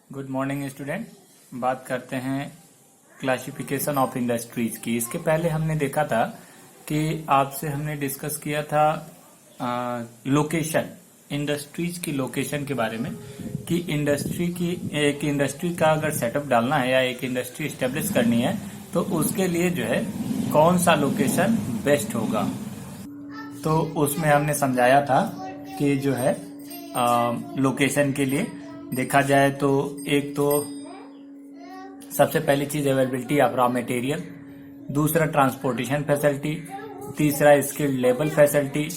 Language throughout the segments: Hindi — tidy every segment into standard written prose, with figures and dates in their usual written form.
Good morning student. बात करते हैं क्लासिफिकेशन ऑफ इंडस्ट्रीज की। इसके पहले हमने देखा था कि आपसे हमने डिस्कस किया था लोकेशन, इंडस्ट्रीज की लोकेशन के बारे में कि एक इंडस्ट्री का अगर सेटअप डालना है या एक इंडस्ट्री एस्टेब्लिश करनी है तो उसके लिए जो है कौन सा लोकेशन बेस्ट होगा। तो उसमें हमने समझाया था कि जो है लोकेशन के लिए देखा जाए तो एक तो सबसे पहली चीज अवेलेबिलिटी ऑफ रॉ मटेरियल, दूसरा ट्रांसपोर्टेशन फैसिलिटी, तीसरा स्किल्ड लेबर फैसिलिटी,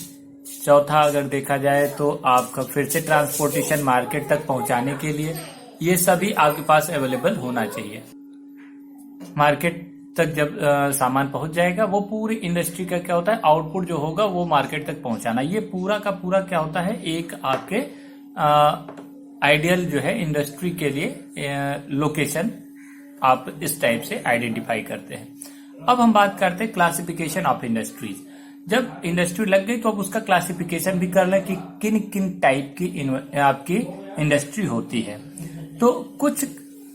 चौथा अगर देखा जाए तो आपका फिर से ट्रांसपोर्टेशन मार्केट तक पहुंचाने के लिए, ये सभी आपके पास अवेलेबल होना चाहिए। मार्केट तक जब सामान पहुंच जाएगा वो पूरी इंडस्ट्री का क्या होता है, आउटपुट जो होगा वो मार्केट तक पहुंचाना, ये पूरा का पूरा क्या होता है, एक आपके आइडियल जो है इंडस्ट्री के लिए लोकेशन आप इस टाइप से आइडेंटिफाई करते हैं। अब हम बात करते हैं क्लासिफिकेशन ऑफ इंडस्ट्रीज। जब इंडस्ट्री लग गई तो अब उसका क्लासिफिकेशन भी कर लें कि किन किन टाइप की आपकी इंडस्ट्री होती है। तो कुछ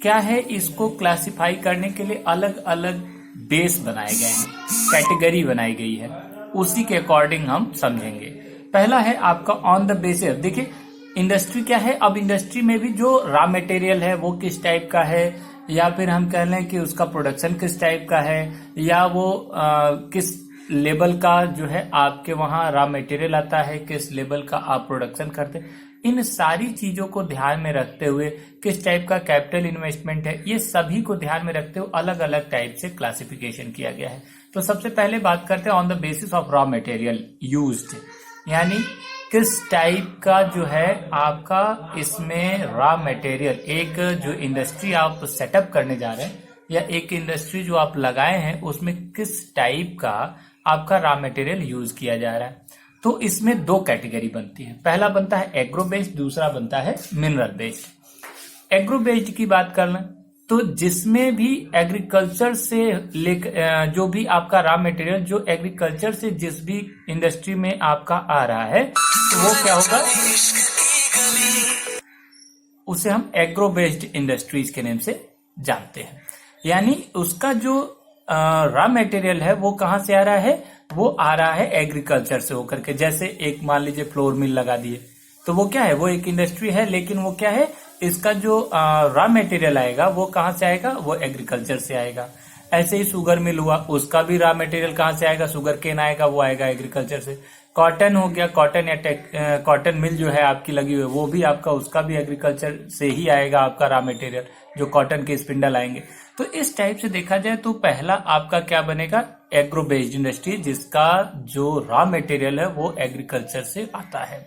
क्या है, इसको क्लासिफाई करने के लिए अलग अलग बेस बनाए गए हैं, कैटेगरी बनाई गई है, उसी के अकॉर्डिंग हम समझेंगे। पहला है आपका ऑन द बेसिस। देखिए इंडस्ट्री क्या है, अब इंडस्ट्री में भी जो रॉ मटेरियल है वो किस टाइप का है, या फिर हम कह लें कि उसका प्रोडक्शन किस टाइप का है, या वो किस लेवल का जो है आपके वहां रॉ मटेरियल आता है, किस लेवल का आप प्रोडक्शन करते हैं, इन सारी चीजों को ध्यान में रखते हुए किस टाइप का कैपिटल इन्वेस्टमेंट है, ये सभी को ध्यान में रखते हुए अलग अलग टाइप से क्लासिफिकेशन किया गया है। तो सबसे पहले बात करते हैं on the basis of raw material used, यानी किस टाइप का जो है आपका इसमें रॉ मटेरियल, एक जो इंडस्ट्री आप सेटअप करने जा रहे हैं या एक इंडस्ट्री जो आप लगाए हैं उसमें किस टाइप का आपका रॉ मटेरियल यूज किया जा रहा है। तो इसमें दो कैटेगरी बनती है, पहला बनता है एग्रो बेस्ड, दूसरा बनता है मिनरल बेस्ड। एग्रो बेस्ड की बात कर लें तो जिसमें भी एग्रीकल्चर से जो भी आपका रॉ मटेरियल जो एग्रीकल्चर से जिस भी इंडस्ट्री में आपका आ रहा है तो वो क्या होगा, उसे हम एग्रो बेस्ड इंडस्ट्रीज के नाम से जानते हैं। यानी उसका जो रॉ मटेरियल है वो कहां से आ रहा है, वो आ रहा है एग्रीकल्चर से होकर के। जैसे एक मान लीजिए फ्लोर मिल लगा दिए तो वो क्या है, वो एक इंडस्ट्री है, लेकिन वो क्या है, इसका जो रॉ मटेरियल आएगा वो कहां से आएगा, वो एग्रीकल्चर से आएगा। ऐसे ही शुगर मिल हुआ, उसका भी रॉ मटेरियल कहां से आएगा, शुगर केन आएगा, वो आएगा एग्रीकल्चर से। कॉटन हो गया, कॉटन या कॉटन मिल जो है आपकी लगी हुई वो भी आपका, उसका भी एग्रीकल्चर से ही आएगा आपका रॉ मटेरियल, जो कॉटन के स्पिंडल आएंगे। तो इस टाइप से देखा जाए तो पहला आपका क्या बनेगा, एग्रो बेस्ड इंडस्ट्री, जिसका जो रॉ मटेरियल है वो एग्रीकल्चर से आता है।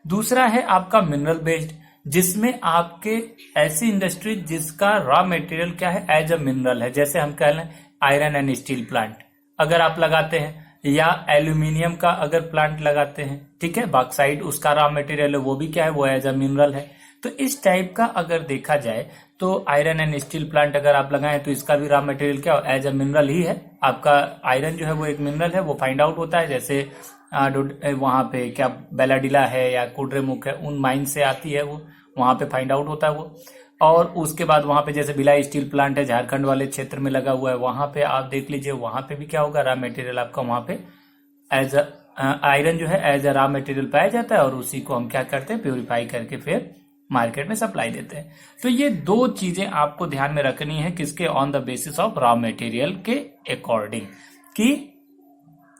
दूसरा है आपका मिनरल बेस्ड, जिसमें आपके ऐसी इंडस्ट्री जिसका रॉ मटेरियल क्या है, एज अ मिनरल है। जैसे हम कह लें आयरन एंड स्टील प्लांट अगर आप लगाते हैं, या एल्यूमिनियम का अगर प्लांट लगाते हैं, ठीक है, बॉक्साइट उसका रॉ मटेरियल है, वो भी क्या है, वो एज अ मिनरल है। तो इस टाइप का अगर देखा जाए तो आयरन एंड स्टील प्लांट अगर आप लगाएं तो इसका भी रॉ मटेरियल क्या है, एज अ मिनरल ही है। आपका आयरन जो है वो एक मिनरल है, वो फाइंड आउट होता है, जैसे वहां पे क्या बेलाडिला है या कुड्रेमुख है, उन माइन से आती है वो, वहां पे फाइंड आउट होता है वो। और उसके बाद वहां पे जैसे भिलाई स्टील प्लांट है, झारखंड वाले क्षेत्र में लगा हुआ है, वहां पे आप देख लीजिए, वहां पे भी क्या होगा, रॉ मटेरियल आपका वहां पे एज आयरन जो है एज अ रॉ मटेरियल पाया जाता है, और उसी को हम क्या करते हैं, प्योरीफाई करके फिर मार्केट में सप्लाई देते हैं। तो ये दो चीजें आपको ध्यान में रखनी है, किसके, on the basis of raw material के अकॉर्डिंग, कि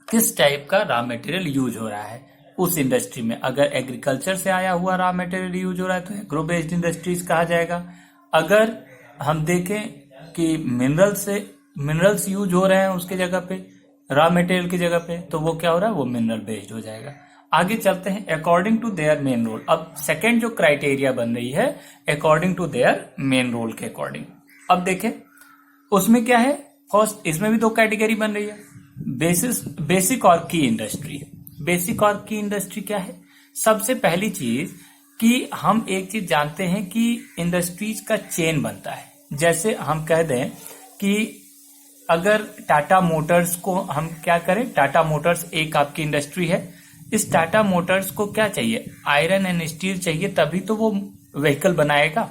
किस टाइप का रॉ मटेरियल यूज हो रहा है उस इंडस्ट्री में। अगर एग्रीकल्चर से आया हुआ रॉ मटेरियल यूज हो रहा है तो एग्रो बेस्ड इंडस्ट्रीज कहा जाएगा। अगर हम देखें कि मिनरल्स यूज हो रहे हैं उसके जगह पे, रॉ मटेरियल की जगह पे, तो वो क्या हो रहा है, वो मिनरल बेस्ड हो जाएगा। आगे चलते हैं, according to their main role. अब सेकेंड जो क्राइटेरिया बन रही है, according to their main role के अकॉर्डिंग। अब देखें उसमें क्या है, फर्स्ट इसमें भी दो कैटेगरी बन रही है, बेसिक और की इंडस्ट्री। बेसिक और की इंडस्ट्री क्या है, सबसे पहली चीज कि हम एक चीज जानते हैं कि इंडस्ट्रीज का चेन बनता है। जैसे हम कह दें कि अगर टाटा मोटर्स को हम क्या करें, टाटा मोटर्स एक आपकी इंडस्ट्री है, इस टाटा मोटर्स को क्या चाहिए, आयरन एंड स्टील चाहिए, तभी तो वो व्हीकल बनाएगा।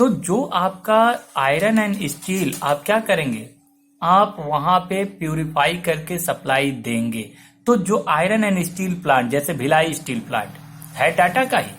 तो जो आपका आयरन एंड स्टील आप क्या करेंगे, आप वहां पे प्यूरिफाई करके सप्लाई देंगे। तो जो आयरन एंड स्टील प्लांट जैसे भिलाई स्टील प्लांट है टाटा का ही,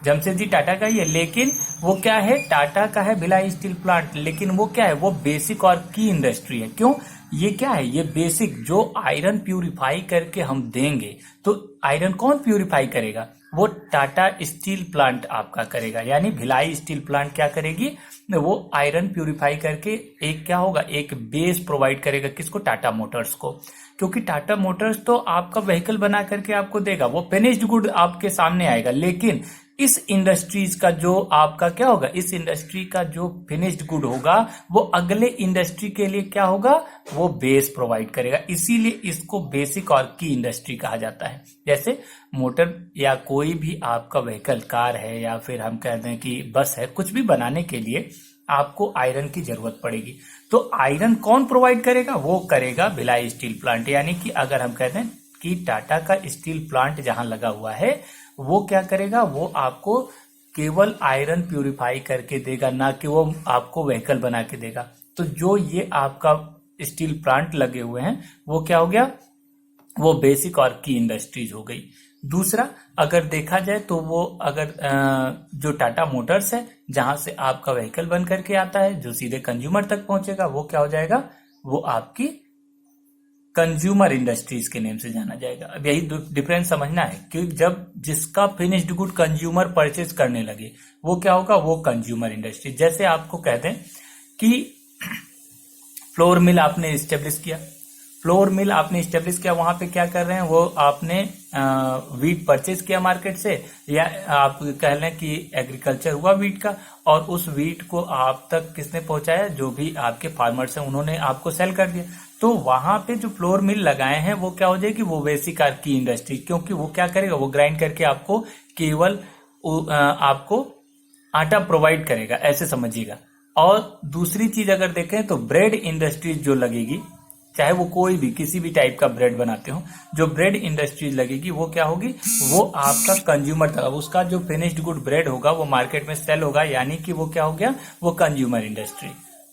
जमशेदजी टाटा का ही है, लेकिन वो क्या है, टाटा का है भिलाई स्टील प्लांट, लेकिन वो क्या है, वो बेसिक और की इंडस्ट्री है। क्यों, ये क्या है, ये बेसिक जो आयरन प्यूरिफाई करके हम देंगे, तो आयरन कौन प्यूरिफाई करेगा, वो टाटा स्टील प्लांट आपका करेगा। यानी भिलाई स्टील प्लांट क्या करेगी, वो आयरन प्यूरिफाई करके एक क्या होगा, एक बेस प्रोवाइड करेगा किसको, टाटा मोटर्स को। क्योंकि टाटा मोटर्स तो आपका व्हीकल बना करके आपको देगा, वो फिनिश्ड गुड आपके सामने आएगा, लेकिन इस इंडस्ट्रीज का जो आपका क्या होगा, इस इंडस्ट्री का जो फिनिश्ड गुड होगा वो अगले इंडस्ट्री के लिए क्या होगा, वो बेस प्रोवाइड करेगा। इसीलिए इसको बेसिक और की इंडस्ट्री कहा जाता है। जैसे मोटर या कोई भी आपका व्हीकल, कार है या फिर हम कहते हैं कि बस है, कुछ भी बनाने के लिए आपको आयरन की जरूरत पड़ेगी। तो आयरन कौन प्रोवाइड करेगा, वो करेगा भिलाई स्टील प्लांट। यानी कि अगर हम कहते हैं कि टाटा का स्टील प्लांट जहां लगा हुआ है, वो क्या करेगा, वो आपको केवल आयरन प्यूरिफाई करके देगा, ना कि वो आपको व्हीकल बना के देगा। तो जो ये आपका स्टील प्लांट लगे हुए हैं वो क्या हो गया, वो बेसिक और की इंडस्ट्रीज हो गई। दूसरा अगर देखा जाए तो वो अगर जो टाटा मोटर्स है, जहां से आपका व्हीकल बन करके आता है, जो सीधे कंज्यूमर तक पहुंचेगा, वो क्या हो जाएगा, वो आपकी कंज्यूमर इंडस्ट्रीज के नेम से जाना जाएगा। अब यही डिफरेंस समझना है कि जब जिसका फिनिश्ड गुड कंज्यूमर परचेज करने लगे, वो क्या होगा, वो कंज्यूमर इंडस्ट्री। जैसे आपको कहते हैं कि फ्लोर मिल आपने इस्टेब्लिश किया, फ्लोर मिल आपने इस्टेब्लिश किया, वहां पे क्या कर रहे हैं, वो आपने वीट परचेज किया मार्केट से, या आप कह लें कि एग्रीकल्चर हुआ वीट का, और उस वीट को आप तक किसने पहुंचाया, जो भी आपके फार्मर्स हैं उन्होंने आपको सेल कर दिया। तो वहां पे जो फ्लोर मिल लगाए हैं वो क्या हो जाएगी, वो बेसिक की इंडस्ट्री, क्योंकि वो क्या करेगा, वो ग्राइंड करके आपको केवल आपको आटा प्रोवाइड करेगा, ऐसे समझिएगा। और दूसरी चीज अगर देखें तो ब्रेड इंडस्ट्रीज जो लगेगी, चाहे वो कोई भी किसी भी टाइप का ब्रेड बनाते हो, जो ब्रेड इंडस्ट्रीज लगेगी वो क्या होगी, वो आपका कंज्यूमर तक, उसका जो फिनिश्ड गुड ब्रेड होगा वो मार्केट में सेल होगा। यानी कि वो क्या हो गया, वो कंज्यूमर इंडस्ट्री।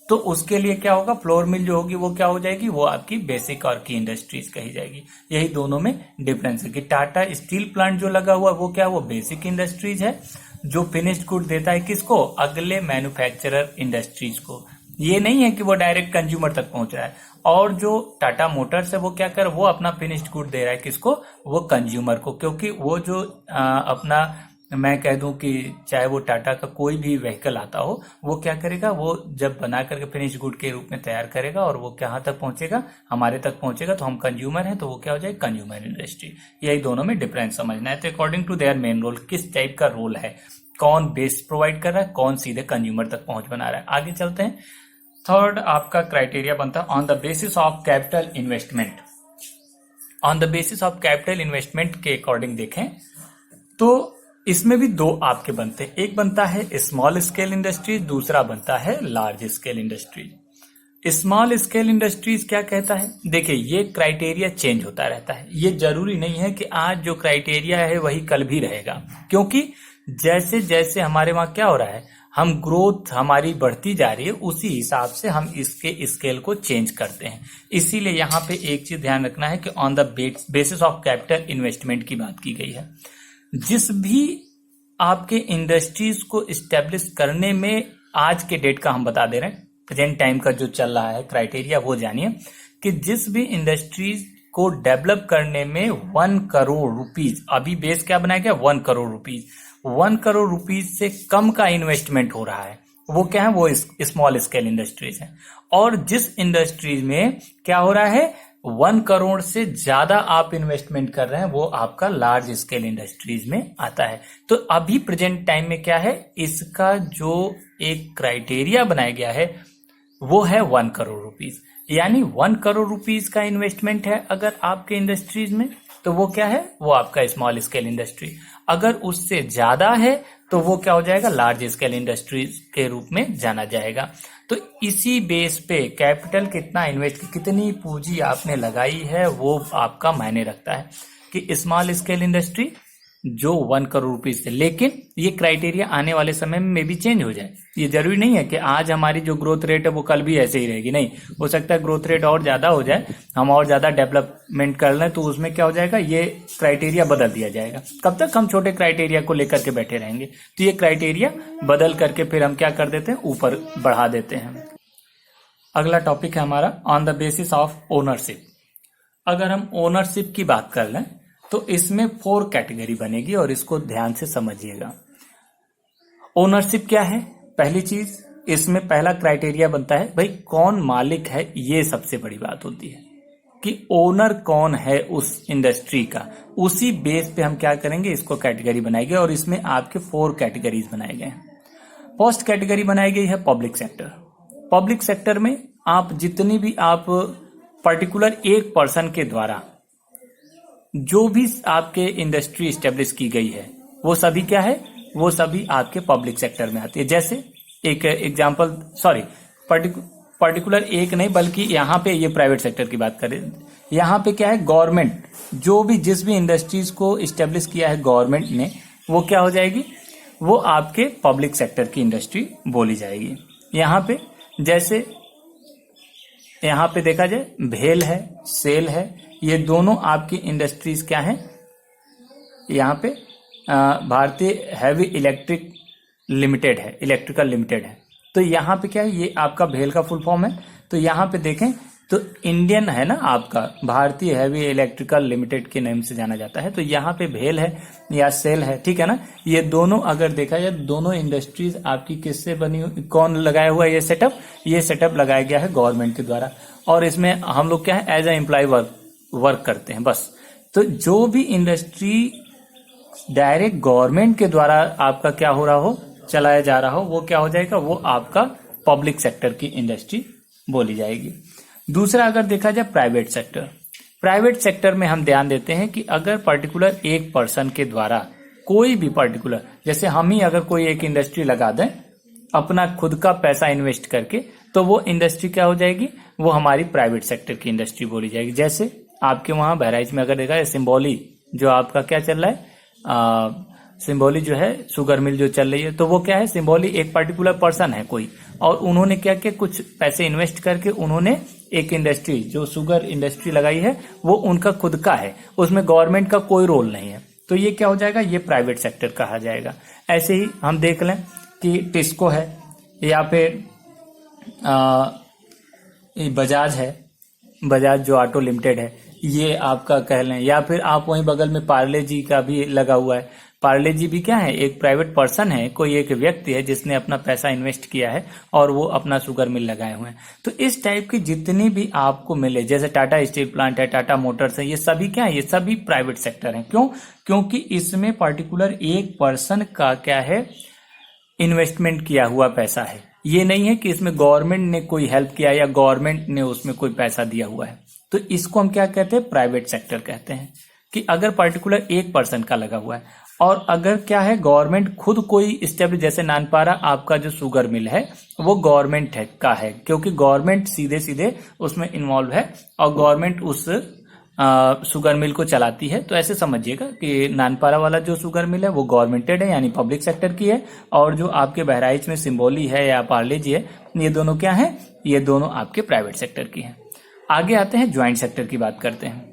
तो उसके लिए क्या होगा, फ्लोर मिल जो होगी वो क्या हो जाएगी, वो आपकी बेसिक और की इंडस्ट्रीज कही जाएगी। यही दोनों में डिफरेंस है कि टाटा स्टील प्लांट जो लगा हुआ वो क्या, वो बेसिक इंडस्ट्रीज है, जो फिनिश्ड गुड देता है किसको, अगले मैन्युफैक्चरर इंडस्ट्रीज को। ये नहीं है कि वो डायरेक्ट कंज्यूमर तक पहुंच रहा है। और जो टाटा मोटर्स है वो क्या कर, वो अपना फिनिश्ड गुड दे रहा है किसको, वो कंज्यूमर को। क्योंकि वो जो अपना, मैं कह दूं कि चाहे वो टाटा का कोई भी व्हीकल आता हो, वो क्या करेगा, वो जब बना करके फिनिश गुड के रूप में तैयार करेगा और वो कहाँ तक पहुंचेगा, हमारे तक पहुंचेगा। तो हम कंज्यूमर हैं, तो वो क्या हो जाएगा, कंज्यूमर इंडस्ट्री। यही दोनों में डिफरेंस समझना है। तो according to their main role, किस टाइप का रोल है, कौन बेस प्रोवाइड कर रहा है, कौन सीधे कंज्यूमर तक पहुंच बना रहा है। आगे चलते हैं। थर्ड आपका क्राइटेरिया बनता है on the basis of capital investment. On the basis of capital investment के अकॉर्डिंग देखें तो इसमें भी दो आपके बनते हैं, एक बनता है स्मॉल स्केल इंडस्ट्रीज, दूसरा बनता है large scale industries. Small scale industries क्या कहता है, देखिए ये क्राइटेरिया चेंज होता रहता है। ये जरूरी नहीं है कि आज जो क्राइटेरिया है वही कल भी रहेगा, क्योंकि जैसे जैसे हमारे वहां क्या हो रहा है, हम ग्रोथ हमारी बढ़ती जा रही है, उसी हिसाब से हम इसके स्केल को चेंज करते हैं। इसीलिए यहाँ पे एक चीज ध्यान रखना है कि on the basis of capital investment की बात की गई है। जिस भी आपके इंडस्ट्रीज को इस्टेब्लिश करने में, आज के डेट का हम बता दे रहे हैं, प्रेजेंट टाइम का जो चल रहा है क्राइटेरिया, वो जानिए कि जिस भी इंडस्ट्रीज को डेवलप करने में 1 करोड़ रुपीज, अभी बेस क्या बनाया गया, 1 करोड़ रुपीज, 1 करोड़ रुपीज से कम का इन्वेस्टमेंट हो रहा है, वो क्या है, वो स्मॉल स्केल इंडस्ट्रीज है। और जिस इंडस्ट्रीज में क्या हो रहा है, 1 करोड़ से ज्यादा आप इन्वेस्टमेंट कर रहे हैं, वो आपका लार्ज स्केल इंडस्ट्रीज में आता है। तो अभी प्रेजेंट टाइम में क्या है, इसका जो एक क्राइटेरिया बनाया गया है वो है 1 करोड़ रुपीज। यानी 1 करोड़ रुपीज का इन्वेस्टमेंट है अगर आपके इंडस्ट्रीज में, तो वो क्या है, वो आपका स्मॉल स्केल इंडस्ट्री। अगर उससे ज्यादा है तो वो क्या हो जाएगा, लार्ज स्केल इंडस्ट्रीज के रूप में जाना जाएगा। तो इसी बेस पे कैपिटल कितना इन्वेस्ट, कितनी पूंजी आपने लगाई है, वो आपका मायने रखता है कि स्मॉल स्केल इंडस्ट्री जो 1 करोड़ रुपीज थे, लेकिन ये क्राइटेरिया आने वाले समय में भी चेंज हो जाए। ये जरूरी नहीं है कि आज हमारी जो ग्रोथ रेट है वो कल भी ऐसे ही रहेगी, नहीं, हो सकता है ग्रोथ रेट और ज्यादा हो जाए, हम और ज्यादा डेवलपमेंट कर लें, तो उसमें क्या हो जाएगा, ये क्राइटेरिया बदल दिया जाएगा। कब तक हम छोटे क्राइटेरिया को लेकर के बैठे रहेंगे? तो ये क्राइटेरिया बदल करके फिर हम क्या कर देते हैं, ऊपर बढ़ा देते हैं। अगला टॉपिक है हमारा on the basis of ownership. अगर हम ओनरशिप की बात कर लें तो इसमें 4 कैटेगरी बनेगी और इसको ध्यान से समझिएगा। ओनरशिप क्या है? पहली चीज, इसमें पहला क्राइटेरिया बनता है भाई कौन मालिक है, ये सबसे बड़ी बात होती है कि ओनर कौन है उस इंडस्ट्री का। उसी बेस पे हम क्या करेंगे, इसको कैटेगरी बनाएंगे और इसमें आपके 4 कैटेगरीज बनाए गए हैं। फर्स्ट कैटेगरी बनाई गई है पब्लिक सेक्टर। पब्लिक सेक्टर में आप जितनी भी आप पर्टिकुलर एक पर्सन के द्वारा जो भी आपके इंडस्ट्री स्टेब्लिश की गई है वो सभी क्या है, वो सभी आपके पब्लिक सेक्टर में आती है। जैसे एक एग्जांपल, सॉरी पर्टिकुलर एक नहीं बल्कि यहाँ पे ये प्राइवेट सेक्टर की बात करें, यहाँ पे क्या है, गवर्नमेंट जो भी जिस भी इंडस्ट्रीज को स्टेब्लिश किया है गवर्नमेंट ने, वो क्या हो जाएगी, वो आपके पब्लिक सेक्टर की इंडस्ट्री बोली जाएगी। यहाँ पे जैसे यहाँ पे देखा जाए भेल है, सेल है, ये दोनों आपकी इंडस्ट्रीज क्या हैं, यहाँ पे भारतीय हैवी इलेक्ट्रिक लिमिटेड है, इलेक्ट्रिकल लिमिटेड है। तो यहाँ पे क्या है, ये आपका भेल का फुल फॉर्म है। तो यहाँ पे देखें तो इंडियन है ना, आपका भारतीय हैवी इलेक्ट्रिकल लिमिटेड के नाम से जाना जाता है। तो यहाँ पे भेल है या सेल है, ठीक है ना। ये दोनों अगर देखा जाए, दोनों इंडस्ट्रीज आपकी किससे बनी, कौन लगाया हुआ है ये सेटअप? ये सेटअप लगाया गया है गवर्नमेंट के द्वारा, और इसमें हम लोग क्या है, एज ए एम्प्लॉय वर्क करते हैं बस। तो जो भी इंडस्ट्री डायरेक्ट गवर्नमेंट के द्वारा आपका क्या हो रहा हो, चलाया जा रहा हो, वो क्या हो जाएगा, वो आपका पब्लिक सेक्टर की इंडस्ट्री बोली जाएगी। दूसरा अगर देखा जाए प्राइवेट सेक्टर, प्राइवेट सेक्टर में हम ध्यान देते हैं कि अगर पर्टिकुलर एक पर्सन के द्वारा कोई भी पर्टिकुलर, जैसे हम ही अगर कोई एक इंडस्ट्री लगा दें अपना खुद का पैसा इन्वेस्ट करके, तो वो इंडस्ट्री क्या हो जाएगी, वो हमारी प्राइवेट सेक्टर की इंडस्ट्री बोली जाएगी। जैसे आपके वहां बहराइच में अगर देखा जाए सिंबोली, जो आपका क्या चल रहा है, सिंबोली जो है शुगर मिल जो चल रही है, तो वो क्या है, सिंबोली एक पर्टिकुलर पर्सन है कोई, और उन्होंने क्या किया, कुछ पैसे इन्वेस्ट करके उन्होंने एक इंडस्ट्री जो शुगर इंडस्ट्री लगाई है, वो उनका खुद का है, उसमें गवर्नमेंट का कोई रोल नहीं है। तो ये क्या हो जाएगा, ये प्राइवेट सेक्टर कहा जाएगा। ऐसे ही हम देख लें कि टिस्को है या फिर बजाज है, बजाज जो ऑटो लिमिटेड है, ये आपका कह लें, या फिर आप वहीं बगल में पार्ले जी का भी लगा हुआ है। पार्ले जी भी क्या है, एक प्राइवेट पर्सन है, कोई एक व्यक्ति है जिसने अपना पैसा इन्वेस्ट किया है और वो अपना शुगर मिल लगाए हुए हैं। तो इस टाइप की जितनी भी आपको मिले, जैसे टाटा स्टील प्लांट है, टाटा मोटर्स है, ये सभी क्या है, ये सभी प्राइवेट सेक्टर है। क्यों? क्योंकि इसमें पर्टिकुलर एक पर्सन का क्या है, इन्वेस्टमेंट किया हुआ पैसा है। ये नहीं है कि इसमें गवर्नमेंट ने कोई हेल्प किया या गवर्नमेंट ने उसमें कोई पैसा दिया हुआ है। तो इसको हम क्या कहते हैं, प्राइवेट सेक्टर कहते हैं। कि अगर पर्टिकुलर एक पर्सन का लगा हुआ है, और अगर क्या है, गवर्नमेंट खुद कोई स्टेप, जैसे नानपारा आपका जो शुगर मिल है वो गवर्नमेंट का है, क्योंकि गवर्नमेंट सीधे सीधे उसमें इन्वॉल्व है और गवर्नमेंट उस शुगर मिल को चलाती है। तो ऐसे समझिएगा कि नानपारा वाला जो शुगर मिल है वो गवर्नमेंटेड है, यानी पब्लिक सेक्टर की है, और जो आपके बहराइच में सिंबोली है या पार्ले जी है, ये दोनों क्या है, ये दोनों आपके प्राइवेट सेक्टर की है। आगे आते हैं ज्वाइंट सेक्टर की बात करते हैं।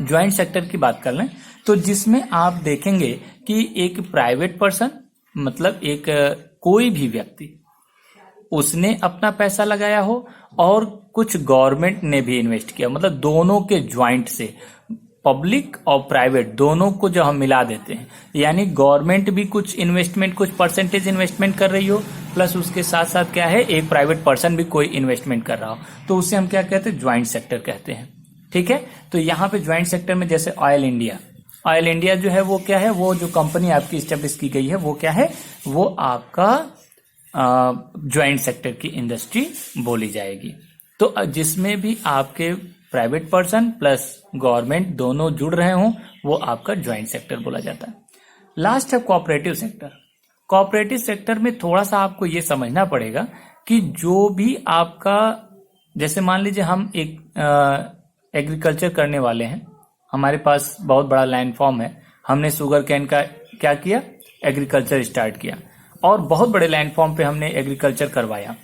ज्वाइंट सेक्टर की बात कर लें तो जिसमें आप देखेंगे कि एक प्राइवेट पर्सन, मतलब एक कोई भी व्यक्ति, उसने अपना पैसा लगाया हो और कुछ गवर्नमेंट ने भी इन्वेस्ट किया, मतलब दोनों के ज्वाइंट से, पब्लिक और प्राइवेट दोनों को जो हम मिला देते हैं, यानी गवर्नमेंट भी कुछ इन्वेस्टमेंट, कुछ परसेंटेज इन्वेस्टमेंट कर रही हो, प्लस उसके साथ साथ क्या है, एक प्राइवेट पर्सन भी कोई इन्वेस्टमेंट कर रहा हो, तो उसे हम क्या कहते हैं, ज्वाइंट सेक्टर कहते हैं। ठीक है। तो यहाँ पे ज्वाइंट सेक्टर में जैसे ऑयल इंडिया जो है वो क्या है, वो जो कंपनी आपकी स्टेब्लिश की गई है वो क्या है, वो आपका ज्वाइंट सेक्टर की इंडस्ट्री बोली जाएगी। तो जिसमें भी आपके प्राइवेट पर्सन प्लस गवर्नमेंट दोनों जुड़ रहे हों वो आपका ज्वाइंट सेक्टर बोला जाता है। लास्ट है कोऑपरेटिव सेक्टर। कोऑपरेटिव सेक्टर में थोड़ा सा आपको ये समझना पड़ेगा कि जो भी आपका, जैसे मान लीजिए हम एक एग्रीकल्चर करने वाले हैं, हमारे पास बहुत बड़ा लैंड फॉर्म है, हमने शुगर कैन का क्या किया, एग्रीकल्चर स्टार्ट किया और बहुत बड़े लैंडफॉर्म पे हमने एग्रीकल्चर करवाया।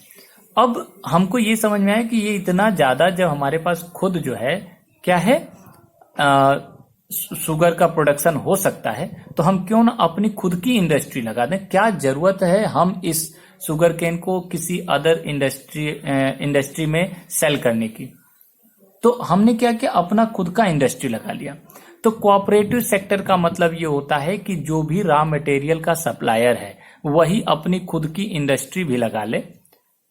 अब हमको ये समझ में आया कि ये इतना ज्यादा जब हमारे पास खुद जो है क्या है शुगर का प्रोडक्शन हो सकता है, तो हम क्यों ना अपनी खुद की इंडस्ट्री लगा दें। क्या जरूरत है हम इस शुगर केन को किसी अदर इंडस्ट्री में सेल करने की। तो हमने क्या किया, अपना खुद का इंडस्ट्री लगा लिया। तो कोऑपरेटिव सेक्टर का मतलब ये होता है कि जो भी रॉ मटेरियल का सप्लायर है वही अपनी खुद की इंडस्ट्री भी लगा ले,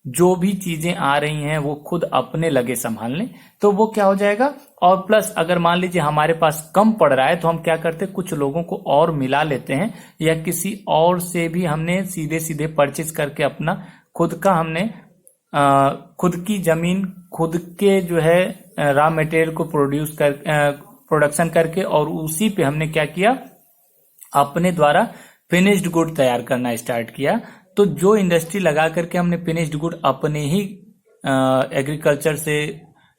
जो भी चीजें आ रही हैं वो खुद अपने लगे संभालने, तो वो क्या हो जाएगा। और प्लस अगर मान लीजिए हमारे पास कम पड़ रहा है तो हम क्या करते हैं, कुछ लोगों को और मिला लेते हैं या किसी और से भी हमने सीधे सीधे परचेज करके अपना खुद का हमने खुद की जमीन, खुद के जो है रॉ मटेरियल को प्रोडक्शन करके और उसी पे हमने क्या किया, अपने द्वारा फिनिश्ड गुड तैयार करना स्टार्ट किया। तो जो इंडस्ट्री लगा करके हमने फिनिश्ड गुड अपने ही एग्रीकल्चर से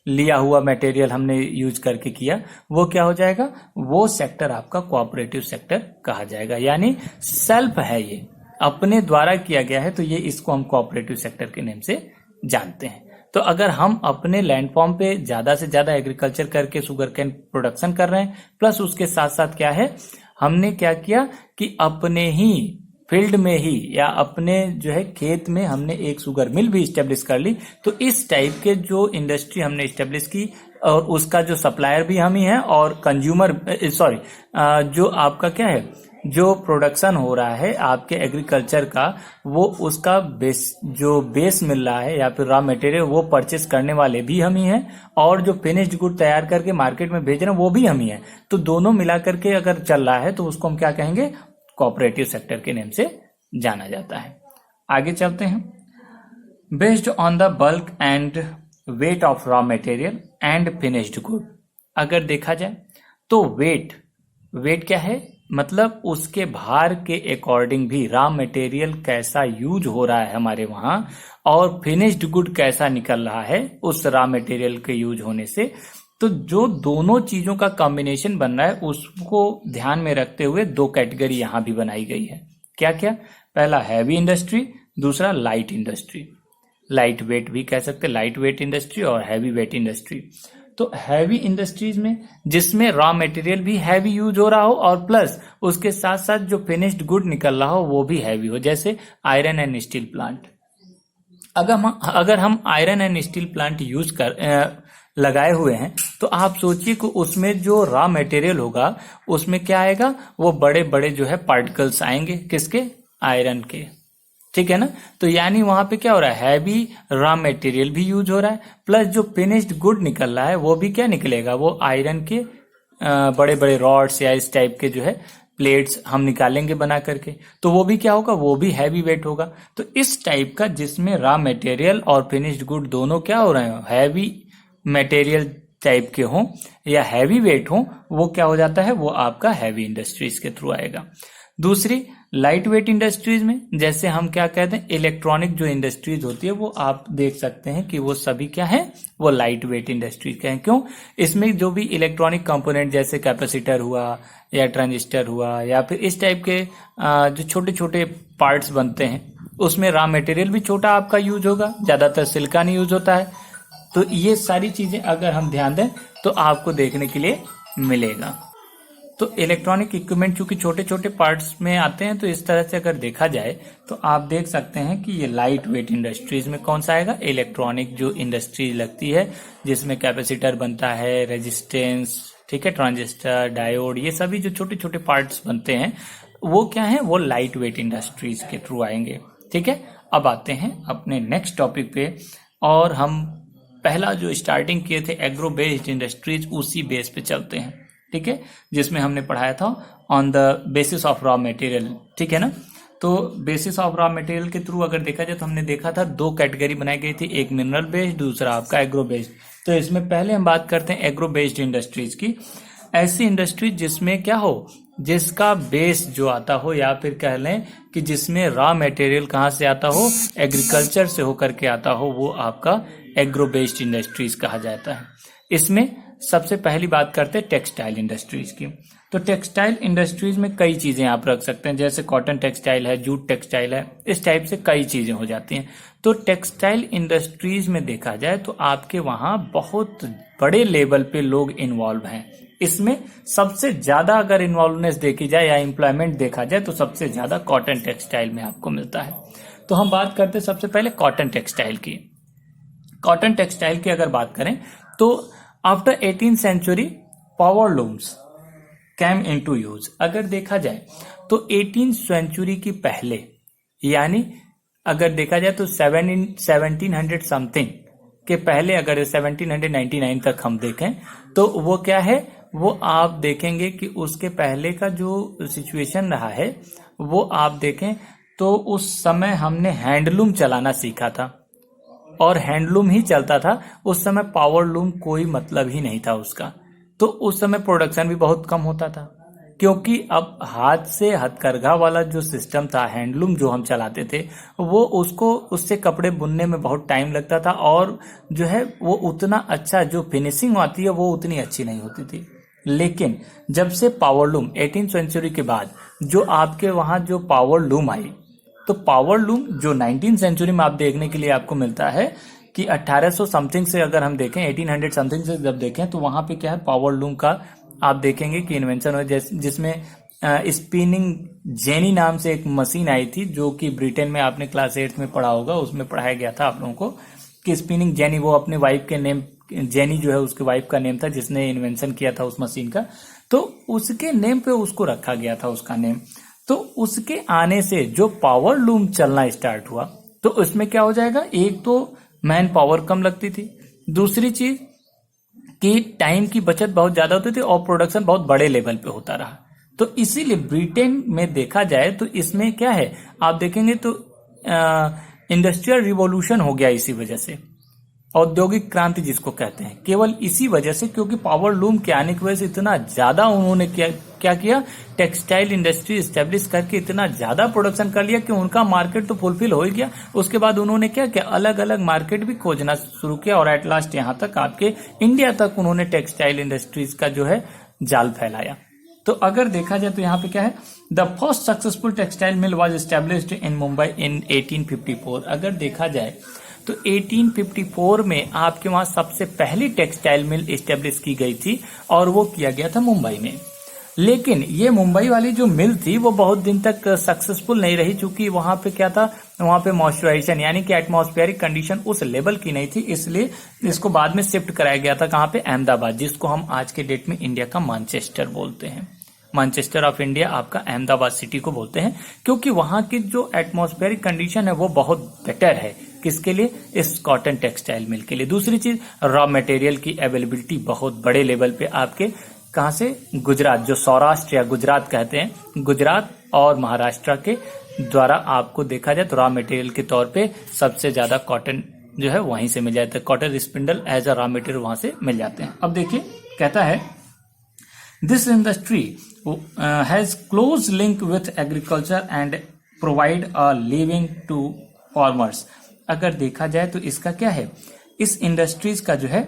लिया हुआ मटेरियल हमने यूज करके किया, वो क्या हो जाएगा, वो सेक्टर आपका कोऑपरेटिव सेक्टर कहा जाएगा। यानी सेल्फ है, ये अपने द्वारा किया गया है, तो ये इसको हम कोऑपरेटिव सेक्टर के नेम से जानते हैं। तो अगर हम अपने लैंडफॉर्म पे ज्यादा से ज्यादा एग्रीकल्चर करके शुगर कैन प्रोडक्शन कर रहे हैं, प्लस उसके साथ साथ क्या है, हमने क्या किया कि अपने ही फील्ड में ही या अपने जो है खेत में हमने एक शुगर मिल भी स्टेब्लिश कर ली। तो इस टाइप के जो इंडस्ट्री हमने स्टेब्लिश की और उसका जो सप्लायर भी हम ही है और कंज्यूमर जो आपका क्या है, जो प्रोडक्शन हो रहा है आपके एग्रीकल्चर का, वो उसका जो बेस मिल रहा है या फिर रॉ मटेरियल वो परचेस करने वाले भी हम ही हैं और जो फिनिश्ड गुड तैयार करके मार्केट में भेज रहे हैं वो भी हम ही हैं। तो दोनों मिला करके अगर चल रहा है तो उसको हम क्या कहेंगे, कोऑपरेटिव सेक्टर के नेम से जाना जाता है। आगे चलते हैं। Based on the bulk and weight of raw material and finished good, अगर देखा जाए तो वेट क्या है, मतलब उसके भार के अकॉर्डिंग भी रॉ मटेरियल कैसा यूज हो रहा है हमारे वहां और फिनिश्ड गुड कैसा निकल रहा है उस रॉ मटेरियल के यूज होने से। तो जो दोनों चीजों का कॉम्बिनेशन बन रहा है उसको ध्यान में रखते हुए दो कैटेगरी यहां भी बनाई गई है। क्या क्या, पहला हैवी इंडस्ट्री, दूसरा लाइट इंडस्ट्री। लाइट वेट भी कह सकते हैं, लाइट वेट इंडस्ट्री और हैवी वेट इंडस्ट्री। तो हैवी इंडस्ट्रीज में जिसमें रॉ मटेरियल भी हैवी यूज हो रहा हो और प्लस उसके साथ साथ जो फिनिश्ड गुड निकल रहा हो वो भी हैवी हो, जैसे आयरन एंड स्टील प्लांट। अगर हम iron and steel plant use लगाए हुए हैं तो आप सोचिए कि उसमें जो रॉ मटेरियल होगा उसमें क्या आएगा, वो बड़े बड़े जो है पार्टिकल्स आएंगे, किसके, आयरन के, ठीक है ना। तो यानी वहां पे क्या हो रहा है, हैवी रॉ मटेरियल भी यूज हो रहा है प्लस जो फिनिश्ड गुड निकल रहा है वो भी क्या निकलेगा, वो आयरन के बड़े बड़े रॉड्स या इस टाइप के जो है प्लेट्स हम निकालेंगे बना करके, तो वो भी क्या होगा, वो भी हैवी वेट होगा। तो इस टाइप का जिसमें रॉ मटेरियल और फिनिश्ड गुड दोनों क्या हो रहे हैं, हैवी मटेरियल टाइप के हों या हैवी वेट हों, वो क्या हो जाता है, वो आपका हैवी इंडस्ट्रीज के थ्रू आएगा। दूसरी लाइट वेट इंडस्ट्रीज में जैसे हम क्या कहते हैं, इलेक्ट्रॉनिक जो इंडस्ट्रीज होती है वो आप देख सकते हैं कि वो सभी क्या है, वो लाइट वेट इंडस्ट्रीज के हैं। क्यों, इसमें जो भी इलेक्ट्रॉनिक कंपोनेंट जैसे कैपेसिटर हुआ या ट्रांजिस्टर हुआ या फिर इस टाइप के जो छोटे छोटे पार्ट्स बनते हैं उसमें रॉ मटेरियल भी छोटा आपका यूज होगा, ज्यादातर सिलिकॉन यूज होता है। तो ये सारी चीजें अगर हम ध्यान दें तो आपको देखने के लिए मिलेगा। तो इलेक्ट्रॉनिक इक्विपमेंट चूंकि छोटे छोटे पार्ट्स में आते हैं, तो इस तरह से अगर देखा जाए तो आप देख सकते हैं कि ये लाइट वेट इंडस्ट्रीज में कौन सा आएगा, इलेक्ट्रॉनिक जो इंडस्ट्रीज लगती है जिसमें कैपेसिटर बनता है, रेजिस्टेंस, ठीक है, ट्रांजिस्टर, डायोड, ये सभी जो छोटे छोटे पार्ट्स बनते हैं वो क्या है, वो लाइट वेट इंडस्ट्रीज के थ्रू आएंगे। ठीक है, अब आते हैं अपने नेक्स्ट टॉपिक पे और हम पहला जो स्टार्टिंग किए थे एग्रो बेस्ड इंडस्ट्रीज, उसी बेस पे चलते हैं। ठीक है, जिसमें हमने पढ़ाया था on the basis of raw material, ठीक है ना। तो बेसिस ऑफ रॉ मटेरियल के थ्रू अगर देखा जाए तो हमने देखा था दो कैटेगरी बनाई गई थी, एक मिनरल बेस्ड, दूसरा आपका एग्रो बेस्ड। तो इसमें पहले हम बात करते हैं एग्रो बेस्ड इंडस्ट्रीज की। ऐसी इंडस्ट्रीज जिसमें क्या हो, जिसका बेस जो आता हो या फिर कह लें कि जिसमें रॉ मटेरियल कहाँ से आता हो, एग्रीकल्चर से होकर के आता हो, वो आपका एग्रो बेस्ड इंडस्ट्रीज कहा जाता है। इसमें सबसे पहली बात करते हैं टेक्सटाइल इंडस्ट्रीज की। तो टेक्सटाइल इंडस्ट्रीज में कई चीजें आप रख सकते हैं, जैसे कॉटन टेक्सटाइल है, जूट टेक्सटाइल है, इस टाइप से कई चीजें हो जाती हैं। तो टेक्सटाइल इंडस्ट्रीज में देखा जाए तो आपके वहां बहुत बड़े लेवल पे लोग इन्वॉल्व हैं। इसमें सबसे ज्यादा अगर इन्वॉल्वनेस देखी जाए या एम्प्लॉयमेंट देखा जाए तो सबसे ज्यादा कॉटन टेक्सटाइल में आपको मिलता है। तो हम बात करते हैं सबसे पहले कॉटन टेक्सटाइल की। कॉटन टेक्सटाइल की अगर बात करें तो after 18th century power looms came into use. अगर देखा जाए तो 18th सेंचुरी की पहले, यानी अगर देखा जाए तो 1700 समथिंग के पहले, अगर 1799 तक हम देखें तो वो क्या है, वो आप देखेंगे कि उसके पहले का जो सिचुएशन रहा है वो आप देखें तो उस समय हमने हैंडलूम चलाना सीखा था और हैंडलूम ही चलता था। उस समय पावर लूम कोई मतलब ही नहीं था उसका। तो उस समय प्रोडक्शन भी बहुत कम होता था, क्योंकि अब हाथ से हथकरघा वाला जो सिस्टम था, हैंडलूम जो हम चलाते थे, वो उससे कपड़े बुनने में बहुत टाइम लगता था और जो है वो उतना अच्छा जो फिनिशिंग आती है वो उतनी अच्छी नहीं होती थी। लेकिन जब से पावर लूम 18th सेंचुरी के बाद जो आपके वहां जो पावर लूम आई, तो पावर लूम जो 19th सेंचुरी में आप देखने के लिए आपको मिलता है कि 1800 समथिंग से अगर हम देखें, 1800 समथिंग से जब देखें तो वहां पे क्या है, पावर लूम का आप देखेंगे कि इन्वेंशन हो, जिसमें स्पिनिंग जेनी नाम से एक मशीन आई थी, जो कि ब्रिटेन में आपने क्लास 8 में पढ़ा होगा, उसमें पढ़ाया गया था आप लोगों को कि स्पिनिंग जेनी, वो अपने वाइफ के नेम, जेनी जो है उसके वाइफ का नेम था जिसने इन्वेंशन किया था उस मशीन का, तो उसके नेम पे उसको रखा गया था उसका नेम। तो उसके आने से जो पावर लूम चलना स्टार्ट हुआ तो उसमें क्या हो जाएगा, एक तो मैन पावर कम लगती थी, दूसरी चीज कि टाइम की बचत बहुत ज्यादा होती थी और प्रोडक्शन बहुत बड़े लेवल पे होता रहा। तो इसीलिए ब्रिटेन में देखा जाए तो इसमें क्या है, आप देखेंगे तो इंडस्ट्रियल रिवॉल्यूशन हो गया इसी वजह से, औद्योगिक क्रांति जिसको कहते हैं, केवल इसी वजह से, क्योंकि पावर लूम के आने की वजह से इतना ज्यादा उन्होंने क्या किया, टेक्सटाइल इंडस्ट्री स्टेब्लिश करके इतना ज्यादा प्रोडक्शन कर लिया कि उनका मार्केट तो फुलफिल हो ही गया। उसके बाद उन्होंने क्या किया, अलग अलग मार्केट भी खोजना शुरू किया और एट लास्ट यहाँ तक आपके इंडिया तक उन्होंने टेक्सटाइल इंडस्ट्रीज का जो है जाल फैलाया। तो अगर देखा जाए तो यहाँ पे क्या है, the first successful textile mill was established in Mumbai in 1854। अगर देखा जाए तो 1854 में आपके वहां सबसे पहली टेक्सटाइल मिल एस्टेब्लिश की गई थी और वो किया गया था मुंबई में। लेकिन ये मुंबई वाली जो मिल थी वो बहुत दिन तक सक्सेसफुल नहीं रही, क्योंकि वहां पे क्या था, वहां पे मॉइस्चराइजेशन यानी कि एटमॉस्फेरिक कंडीशन उस लेवल की नहीं थी, इसलिए इसको बाद में शिफ्ट कराया गया था कहां पे, अहमदाबाद, जिसको हम आज के डेट में इंडिया का मैनचेस्टर बोलते हैं। मैनचेस्टर ऑफ इंडिया आपका अहमदाबाद सिटी को बोलते हैं, क्योंकि वहां की जो एटमॉस्फेरिक कंडीशन है वो बहुत बेटर है। किसके लिए, इस कॉटन टेक्सटाइल मिल के लिए। दूसरी चीज, रॉ मटेरियल की अवेलेबिलिटी बहुत बड़े लेवल पे आपके कहां से, गुजरात, जो सौराष्ट्र या गुजरात कहते हैं, गुजरात और महाराष्ट्र के द्वारा आपको देखा जाए तो रॉ मटेरियल के तौर पे सबसे ज्यादा कॉटन जो है वहीं से मिल जाता है। Cotton spindle as a raw material वहां से मिल जाते हैं। अब देखिए कहता है, this industry has close link with agriculture and provide a living to farmers. अगर देखा जाए तो इसका क्या है, इस इंडस्ट्रीज का जो है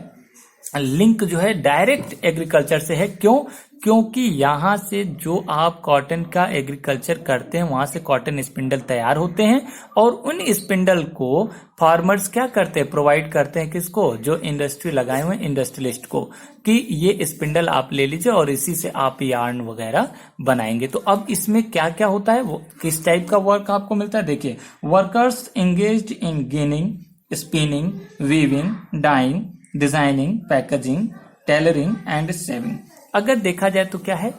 लिंक जो है डायरेक्ट एग्रीकल्चर से है। क्यों, क्योंकि यहां से जो आप कॉटन का एग्रीकल्चर करते हैं वहां से कॉटन स्पिंडल तैयार होते हैं और उन स्पिंडल को फार्मर्स क्या करते हैं, प्रोवाइड करते हैं किसको, जो इंडस्ट्री लगाए हुए इंडस्ट्रियलिस्ट को, कि ये स्पिंडल आप ले लीजिए और इसी से आप यार्न वगैरह बनाएंगे। तो अब इसमें क्या क्या होता है, वो किस टाइप का वर्क आपको मिलता है, देखिए, workers engaged in ginning, spinning, weaving, dyeing, designing, packaging, tailoring and sewing. अगर देखा जाए तो क्या है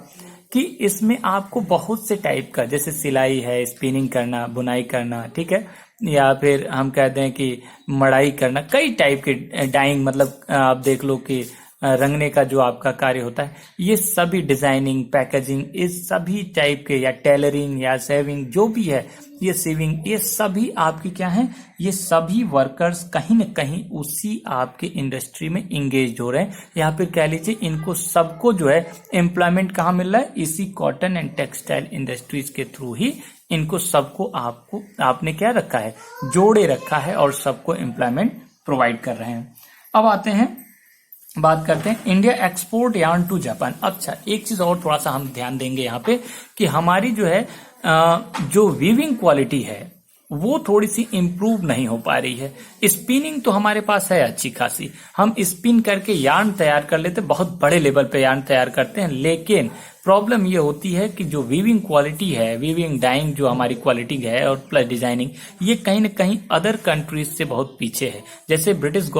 कि इसमें आपको बहुत से टाइप का, जैसे सिलाई है, स्पिनिंग करना, बुनाई करना, ठीक है, या फिर हम कहते हैं कि मड़ाई करना, कई टाइप के, डाइंग मतलब आप देख लो कि रंगने का जो आपका कार्य होता है, ये सभी, डिजाइनिंग, पैकेजिंग, इस सभी टाइप के, या टेलरिंग या सेविंग जो भी है, ये सेविंग, ये सभी आपकी क्या है, ये सभी वर्कर्स कहीं न कहीं उसी आपके इंडस्ट्री में इंगेज हो रहे हैं, या फिर कह लीजिए इनको सबको जो है एम्प्लॉयमेंट कहाँ मिल रहा है, इसी कॉटन एंड टेक्सटाइल इंडस्ट्रीज के थ्रू ही इनको सबको आपने क्या रखा है, जोड़े रखा है और सबको एम्प्लॉयमेंट प्रोवाइड कर रहे हैं। अब आते हैं बात करते हैं India export yarn to Japan. अच्छा, एक चीज और थोड़ा सा हम ध्यान देंगे यहाँ पे कि हमारी जो है जो वीविंग क्वालिटी है वो थोड़ी सी इंप्रूव नहीं हो पा रही है। स्पिनिंग तो हमारे पास है अच्छी खासी, हम स्पिन करके यार्न तैयार कर लेते, बहुत बड़े लेवल पे यार्न तैयार करते हैं, लेकिन प्रॉब्लम ये होती है कि जो वीविंग क्वालिटी है, वीविंग डाइंग जो हमारी क्वालिटी है और प्लस डिजाइनिंग, ये कहीं ना कहीं अदर कंट्रीज से बहुत पीछे है। जैसे ब्रिटिश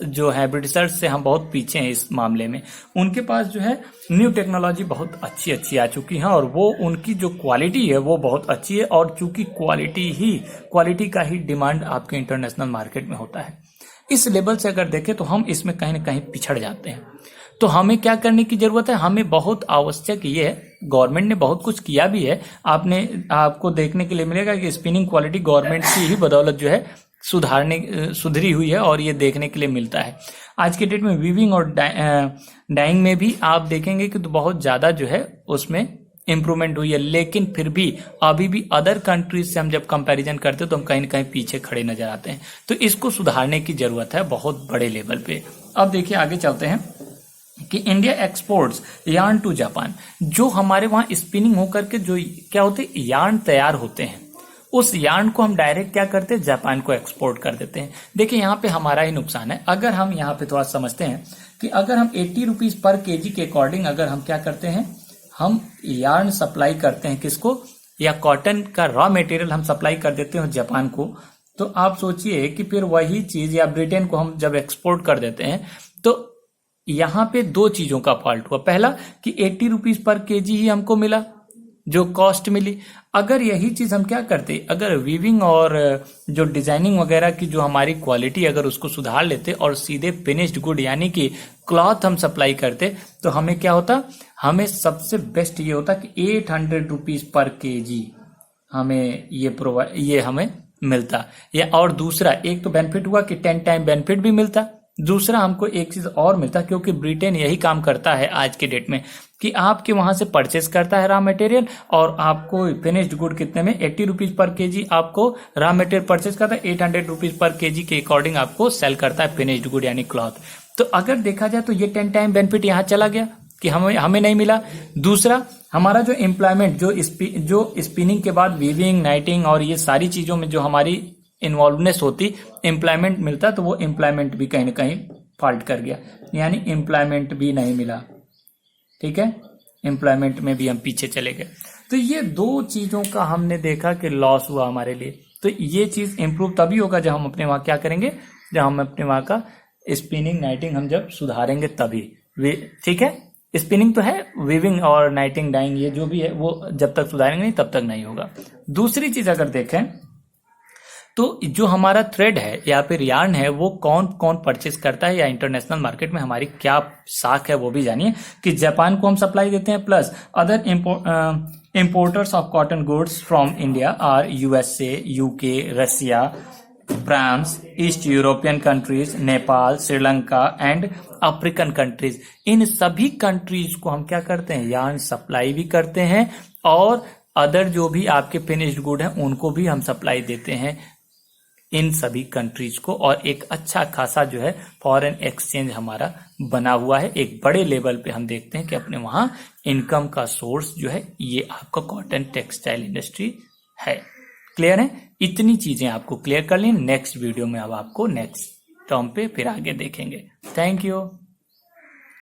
जो है, ब्रिटिशर्स से हम बहुत पीछे हैं इस मामले में। उनके पास जो है न्यू टेक्नोलॉजी बहुत अच्छी अच्छी आ चुकी है और वो उनकी जो क्वालिटी है वो बहुत अच्छी है, और चूंकि क्वालिटी का ही डिमांड आपके इंटरनेशनल मार्केट में होता है, इस लेवल से अगर देखें तो हम इसमें कहीं ना कहीं पिछड़ जाते हैं। तो हमें क्या करने की जरूरत है, हमें बहुत आवश्यक ये है, गवर्नमेंट ने बहुत कुछ किया भी है, आपको देखने के लिए मिलेगा कि स्पिनिंग क्वालिटी गवर्नमेंट की ही बदौलत जो है सुधरी हुई है, और ये देखने के लिए मिलता है। आज के डेट में वीविंग और डाइंग में भी आप देखेंगे कि तो बहुत ज्यादा जो है उसमें इंप्रूवमेंट हुई है, लेकिन फिर भी अभी भी अदर कंट्रीज से हम जब कंपैरिजन करते हैं तो हम कहीं ना कहीं पीछे खड़े नजर आते हैं। तो इसको सुधारने की जरूरत है बहुत बड़े लेवल पे। अब देखिए आगे चलते हैं कि India exports yarn to Japan. जो हमारे वहां स्पिनिंग होकर के जो क्या होते हैं यार्न तैयार होते हैं, उस यार्न को हम डायरेक्ट क्या करते हैं, जापान को एक्सपोर्ट कर देते हैं। देखिए यहाँ पे हमारा ही नुकसान है। अगर हम यहाँ पे थोड़ा समझते हैं कि अगर हम 80 रुपीज पर केजी के अकॉर्डिंग अगर हम क्या करते हैं, हम यार्न सप्लाई करते हैं किसको, या कॉटन का रॉ मटेरियल हम सप्लाई कर देते हैं जापान को, तो आप सोचिए कि फिर वही चीज या ब्रिटेन को हम जब एक्सपोर्ट कर देते हैं तो यहाँ पे दो चीजों का फॉल्ट हुआ। पहला कि 80 रुपीज पर केजी ही हमको मिला, जो कॉस्ट मिली। अगर यही चीज हम क्या करते, अगर वीविंग और जो डिजाइनिंग वगैरह की जो हमारी क्वालिटी अगर उसको सुधार लेते और सीधे फिनिश्ड गुड यानी कि क्लॉथ हम सप्लाई करते, तो हमें क्या होता, हमें सबसे बेस्ट ये होता कि 800 रुपीज पर केजी हमें ये हमें मिलता। या और दूसरा एक तो बेनिफिट हुआ कि 10 टाइम बेनिफिट भी मिलता, दूसरा हमको एक चीज और मिलता, क्योंकि ब्रिटेन यही काम करता है आज के डेट में कि आपके वहां से परचेस करता है रॉ मटेरियल और आपको फिनिश्ड गुड कितने में 80 रुपीज पर केजी आपको रॉ मटेरियल परचेस करता है, 800 रुपीज पर केजी के अकॉर्डिंग आपको सेल करता है फिनिश्ड गुड यानी क्लॉथ। तो अगर देखा जाए तो ये 10 टाइम बेनिफिट यहाँ चला गया कि हमें नहीं मिला। दूसरा हमारा जो एम्प्लॉयमेंट जो स्पिनिंग के बाद वीविंग, नाइटिंग और ये सारी चीजों में जो हमारी इन्वॉल्वनेस होती, एम्प्लॉयमेंट मिलता, तो वो एम्प्लॉयमेंट भी कहीं ना कहीं फॉल्ट कर गया, यानी एम्प्लॉयमेंट भी नहीं मिला। ठीक है, एम्प्लॉयमेंट में भी हम पीछे चले गए। तो ये दो चीजों का हमने देखा कि लॉस हुआ हमारे लिए। तो ये चीज इंप्रूव तभी होगा जब हम अपने वहां क्या करेंगे, जब हम अपने वहां का स्पिनिंग नाइटिंग हम जब सुधारेंगे तभी। ठीक है, स्पिनिंग तो है, वीविंग और नाइटिंग डाइंग ये जो भी है वो जब तक सुधारेंगे नहीं तब तक नहीं होगा। दूसरी चीज अगर देखें तो जो हमारा थ्रेड है या फिर यार्न है वो कौन कौन परचेज करता है, या इंटरनेशनल मार्केट में हमारी क्या साख है वो भी जानिए। कि जापान को हम सप्लाई देते हैं, plus other importers of cotton goods from India are USA, UK, Russia, France, east European countries, Nepal, Sri Lanka and African countries. इन सभी कंट्रीज को हम क्या करते हैं, यार्न सप्लाई भी करते हैं, और अदर जो भी आपके फिनिश्ड गुड हैं उनको भी हम सप्लाई देते हैं इन सभी कंट्रीज को। और एक अच्छा खासा जो है फॉरेन एक्सचेंज हमारा बना हुआ है। एक बड़े लेवल पे हम देखते हैं कि अपने वहां इनकम का सोर्स जो है ये आपका कॉटन टेक्सटाइल इंडस्ट्री है। क्लियर है, इतनी चीजें आपको क्लियर कर ली। नेक्स्ट वीडियो में अब आपको नेक्स्ट टर्म पे फिर आगे देखेंगे। Thank you.